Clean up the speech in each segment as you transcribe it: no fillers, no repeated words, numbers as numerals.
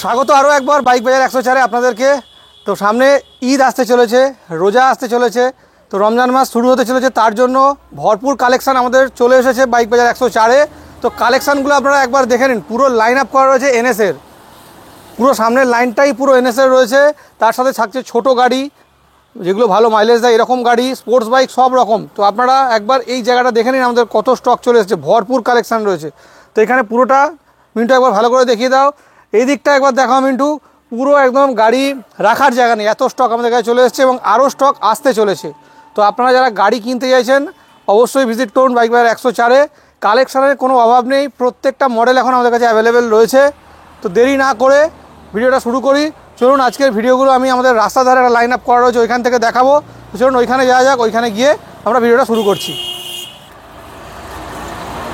স্বাগত আরও একবার বাইক বাজার 104-এ আপনাদেরকে। তো সামনে ঈদ আসতে চলেছে, রোজা আসতে চলেছে, তো রমজান মাস শুরু হতে চলেছে, তার জন্য ভরপুর কালেকশান আমাদের চলে এসেছে বাইক বাজার 104-এ। তো কালেকশানগুলো আপনারা একবার দেখে নিন। পুরো লাইন আপ করা রয়েছে এনএসের, পুরো সামনের লাইনটাই পুরো এনএসের রয়েছে। তার সাথে থাকছে ছোট গাড়ি যেগুলো ভালো মাইলেজ দেয়, এরকম গাড়ি, স্পোর্টস বাইক, সব রকম। তো আপনারা একবার এই জায়গাটা দেখে নিন, আমাদের কত স্টক চলে এসেছে, ভরপুর কালেকশান রয়েছে। তো এখানে পুরোটা মিন্টু একবার ভালো করে দেখিয়ে দাও। এই দিকটা একবার দেখাও মিন্টু, পুরো একদম গাড়ি রাখার জায়গা নেই, এত স্টক আমাদের কাছে চলে এসেছে এবং আরও স্টক আসতে চলেছে। তো আপনারা যারা গাড়ি কিনতে চাইছেন অবশ্যই ভিজিট করুন বাইক বাজার 104-এ। কালেকশানের কোনো অভাব নেই, প্রত্যেকটা মডেল এখন আমাদের কাছে অ্যাভেলেবেল রয়েছে। তো দেরি না করে ভিডিওটা শুরু করি। চলুন, আজকের ভিডিওগুলো আমি আমাদের রাস্তার ধারে একটা লাইন আপ করা রয়েছে ওইখান থেকে দেখাবো। তো চলুন ওইখানে যাওয়া যাক, ওইখানে গিয়ে আমরা ভিডিওটা শুরু করছি।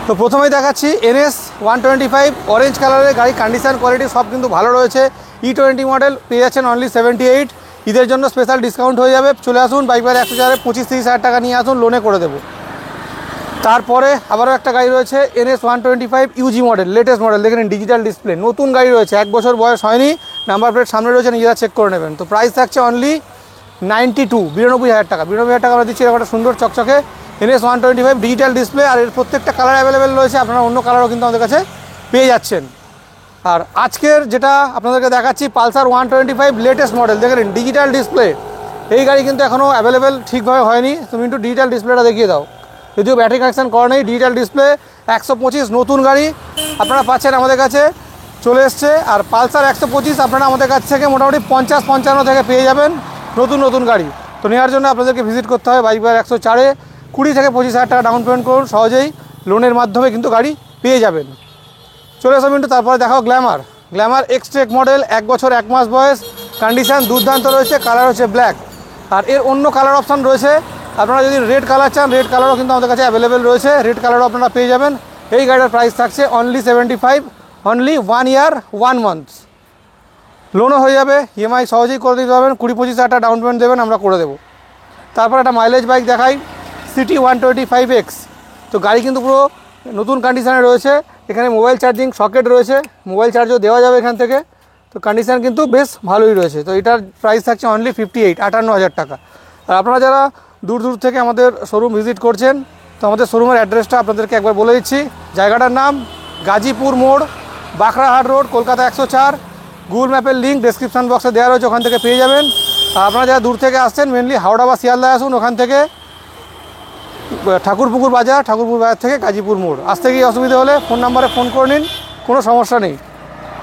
তো প্রথমেই দেখাচ্ছি NS 125 অরেঞ্জ কালারের গাড়ি, কন্ডিশন কোয়ালিটি সব কিন্তু ভালো রয়েছে। E20 মডেল পেয়ে যাচ্ছেন অনলি 78। ঈদের জন্য স্পেশাল ডিসকাউন্ট হয়ে যাবে। চলে আসুন বাইক বাজার 104-এ, 25-30 হাজার টাকা নিয়ে আসুন, লোনে করে দেবো। তারপরে আবারও একটা গাড়ি রয়েছে NS 125 UG model, latest model, দেখেন ডিজিটাল ডিসপ্লে, নতুন গাড়ি রয়েছে, 1 বছর বয়স হয়নি, নাম্বার প্লেট সামনে রয়েছে, নিজেরা চেক করে নেবেন। তো প্রাইস থাকছে অনলি 92 হাজার টাকা। 92 হাজার টাকা আমরা দিচ্ছি একটা সুন্দর চকচকে NS 125 ডিজিটাল ডিসপ্লে। আর এর প্রত্যেকটা কালার অ্যাভেলেবেল রয়েছে, আপনারা অন্য কালারও কিন্তু আমাদের কাছে পেয়ে যাচ্ছেন। আর আজকের যেটা আপনাদেরকে দেখাচ্ছি পালসার 125 লেটেস্ট মডেল, দেখেন ডিজিটাল ডিসপ্লে। এই গাড়ি কিন্তু এখনও অ্যাভেলেবেল ঠিকভাবে হয়নি, তুমি কিন্তু ডিজিটাল ডিসপ্লেটা দেখিয়ে দাও। যদিও ব্যাটারি কানেকশান করা নেই, ডিজিটাল ডিসপ্লে, 125 নতুন গাড়ি আপনারা পাচ্ছেন আমাদের কাছে চলে এসছে। আর পালসার 125 আপনারা আমাদের কাছ থেকে মোটামুটি 50-55 থেকে পেয়ে যাবেন নতুন নতুন গাড়ি। তো নেওয়ার জন্য আপনাদেরকে ভিজিট করতে হবে বাইক বাজার 104-এ। 20 থেকে 25 হাজার টাকা ডাউন পেমেন্ট করুন, সহজেই লোনের মাধ্যমে কিন্তু গাড়ি পেয়ে যাবেন। চলে আসো মিন্টু, তারপরে দেখাও গ্ল্যামার এক্সট্রেক মডেল, 1 বছর 1 মাস বয়স, কন্ডিশান দুর্দান্ত রয়েছে, কালার হচ্ছে ব্ল্যাক। আর এর অন্য কালার অপশান রয়েছে, আপনারা যদি রেড কালার চান রেড কালারও কিন্তু আমাদের কাছে অ্যাভেলেবেল রয়েছে, রেড কালারও আপনারা পেয়ে যাবেন। এই গাড়িটার প্রাইস থাকছে অনলি 75, অনলি 1 ইয়ার 1 মান্থ, লোনও হয়ে যাবে, EMI সহজেই করে দিতে পারবেন। 20-25 হাজার টাকা ডাউন পেমেন্ট দেবেন, আমরা করে দেবো। তারপর একটা মাইলেজ বাইক দেখাই, সিটি 125X। তো গাড়ি কিন্তু পুরো নতুন কন্ডিশানে রয়েছে, এখানে মোবাইল চার্জিং সকেট রয়েছে, মোবাইল চার্জও দেওয়া যাবে এখান থেকে। তো কন্ডিশান কিন্তু বেশ ভালোই রয়েছে। তো এটার প্রাইস থাকছে অনলি 58 হাজার টাকা। আর আপনারা যারা দূর দূর থেকে আমাদের শোরুম ভিজিট করছেন, তো আমাদের শোরুমের অ্যাড্রেসটা আপনাদেরকে একবার বলে দিচ্ছি। জায়গাটার নাম গাজীপুর মোড়, বাঁকড়াহাট রোড, কলকাতা 104। গুগল ম্যাপের লিঙ্ক ডেসক্রিপশন বক্সে দেওয়া রয়েছে, ওখান থেকে পেয়ে যাবেন। আর আপনারা যারা দূর থেকে আসছেন মেনলি হাওড়া বা শিয়ালদায় আসুন, ওখান থেকে ঠাকুরপুকুর বাজার থেকে গাজীপুর মোড় আসতে গিয়ে অসুবিধা হলে ফোন নাম্বারে ফোন করে নিন, কোনো সমস্যা নেই।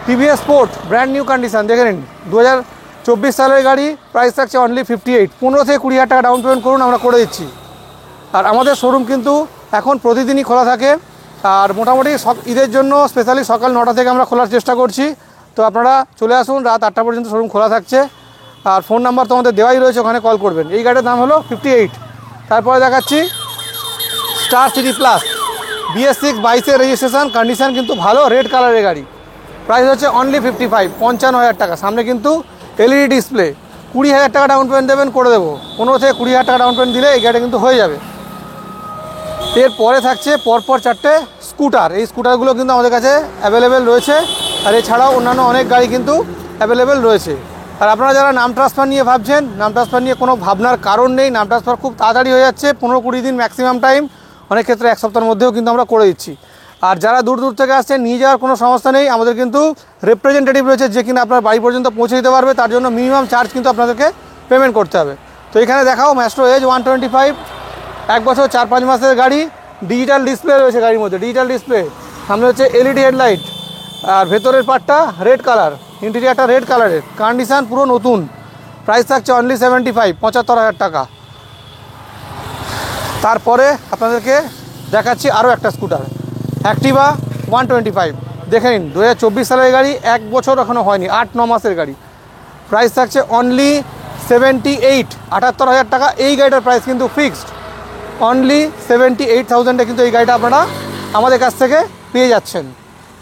TVS sport brand new condition, দেখে নিন 2024 সালের গাড়ি, প্রাইস থাকছে অনলি 58। 15 থেকে 20 হাজার টাকা ডাউন পেমেন্ট করুন, আমরা করে দিচ্ছি। আর আমাদের শোরুম কিন্তু এখন প্রতিদিনই খোলা থাকে। আর মোটামুটি ঈদের জন্য স্পেশালি সকাল 9টা থেকে আমরা খোলার চেষ্টা করছি। তো আপনারা চলে আসুন, রাত 8টা পর্যন্ত শোরুম খোলা থাকছে। আর ফোন নাম্বার তো আমাদের দেওয়াই রয়েছে, ওখানে কল করবেন। এই গাড়ির দাম হলো 58। তারপরে দেখাচ্ছি স্টার সিটি প্লাস, BS6 22-এর রেজিস্ট্রেশন, কন্ডিশান কিন্তু ভালো, রেড কালারের গাড়ি, প্রাইস হচ্ছে অনলি 55, 55 হাজার টাকা। সামনে কিন্তু LED ডিসপ্লে, 20 হাজার টাকা ডাউন পেমেন্ট দেবেন, করে দেবো। 15 থেকে 20 হাজার টাকা ডাউন পেমেন্ট দিলে এই গাড়িটা কিন্তু হয়ে যাবে। এরপরে থাকছে পরপর 4টে স্কুটার, এই স্কুটারগুলো কিন্তু আমাদের কাছে অ্যাভেলেবেল রয়েছে। আর এছাড়াও অন্যান্য অনেক গাড়ি কিন্তু অ্যাভেলেবেল রয়েছে। আর আপনারা যারা নাম ট্রান্সফার নিয়ে ভাবছেন, নাম ট্রান্সফার নিয়ে কোনো ভাবনার কারণ নেই, নাম ট্রান্সফার খুব তাড়াতাড়ি হয়ে যাচ্ছে, 15-20 দিন ম্যাক্সিমাম টাইম, অনেক ক্ষেত্রে 1 সপ্তাহের মধ্যেও কিন্তু আমরা করে দিচ্ছি। আর যারা দূর দূর থেকে আসছেন নিয়ে যাওয়ার কোনো সমস্যা নেই, আমাদের কিন্তু রিপ্রেজেন্টেটিভ রয়েছে যে কিনা আপনার বাড়ি পর্যন্ত পৌঁছে দিতে পারবে, তার জন্য মিনিমাম চার্জ কিন্তু আপনাদেরকে পেমেন্ট করতে হবে। তো এখানে দেখাও ম্যাস্ট্রো এজ 125, 1 বছর 4-5 মাসের গাড়ি, ডিজিটাল ডিসপ্লে রয়েছে গাড়ির মধ্যে, ডিজিটাল ডিসপ্লে, সামনে হচ্ছে LED হেডলাইট, আর ভেতরের পার্টটা রেড কালার, ইন্টেরিয়ারটা রেড কালারের, কন্ডিশান পুরো নতুন, প্রাইস থাকছে অনলি 75, 75 হাজার টাকা। তারপরে আপনাদেরকে দেখাচ্ছি আরও একটা স্কুটার, অ্যাক্টিভা 125, দেখে নিন 2024 সালের গাড়ি, 1 বছর এখনও হয়নি, 8-9 মাসের গাড়ি, প্রাইস থাকছে অনলি 78, 78 হাজার টাকা। এই গাড়িটার প্রাইস কিন্তু ফিক্সড, অনলি 78,000-এ কিন্তু এই গাড়িটা আপনারা আমাদের কাছ থেকে পেয়ে যাচ্ছেন।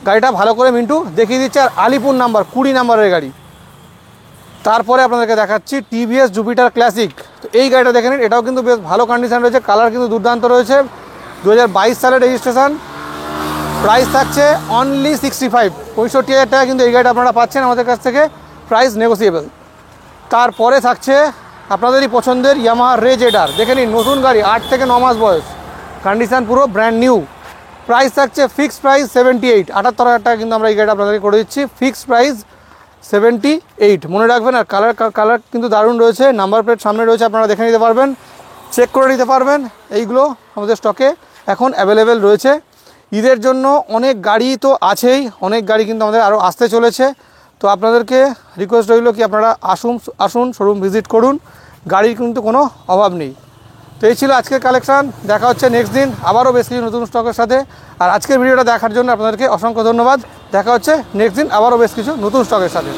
গাড়িটা ভালো করে মিন্টু দেখিয়ে দিচ্ছে। আর আলিপুর নাম্বার 20 নাম্বারের গাড়ি। তারপরে আপনাদেরকে দেখাচ্ছি TVS জুপিটার ক্লাসিক। তো এই গাড়িটা দেখে নিন, এটাও কিন্তু বেশ ভালো কন্ডিশন রয়েছে, কালার কিন্তু দুর্দান্ত রয়েছে, 2022 সালের রেজিস্ট্রেশন, প্রাইস থাকছে অনলি 65, 65,000 টাকা কিন্তু এই গাড়িটা আপনারা পাচ্ছেন আমাদের কাছ থেকে, প্রাইস নেগোসিয়েবল। তারপরে থাকছে আপনাদেরই পছন্দের ইয়ামাহা রে জেডার, দেখে নিন নতুন গাড়ি, 8 থেকে 9 মাস বয়স, কন্ডিশান পুরো ব্র্যান্ড নিউ। প্রাইস থাকছে ফিক্সড প্রাইস 78, 78,000 টাকা কিন্তু আমরা এই গাড়িটা আপনাদেরকে করে দিচ্ছি, ফিক্সড প্রাইস 78। মনে রাখবেন। আর কালার কিন্তু দারুণ রয়েছে, নাম্বার প্লেট সামনে রয়েছে, আপনারা দেখে নিতে পারবেন, চেক করে নিতে পারবেন। এইগুলো আমাদের স্টকে এখন অ্যাভেলেবেল রয়েছে। ঈদের জন্য অনেক গাড়ি তো আছেই, অনেক গাড়ি কিন্তু আমাদের আরও আসতে চলেছে। তো আপনাদেরকে রিকোয়েস্ট রইল কি আপনারা আসুন শোরুম ভিজিট করুন, গাড়ির কিন্তু কোনো অভাব নেই। তো এই ছিল আজকের কালেকশান, দেখা হচ্ছে নেক্সট দিন আবারও বেশ কিছু নতুন স্টকের সাথে। আর আজকের ভিডিওটা দেখার জন্য আপনাদেরকে অসংখ্য ধন্যবাদ, দেখা হচ্ছে নেক্সট দিন আবারও বেশ কিছু নতুন স্টকের সাথে।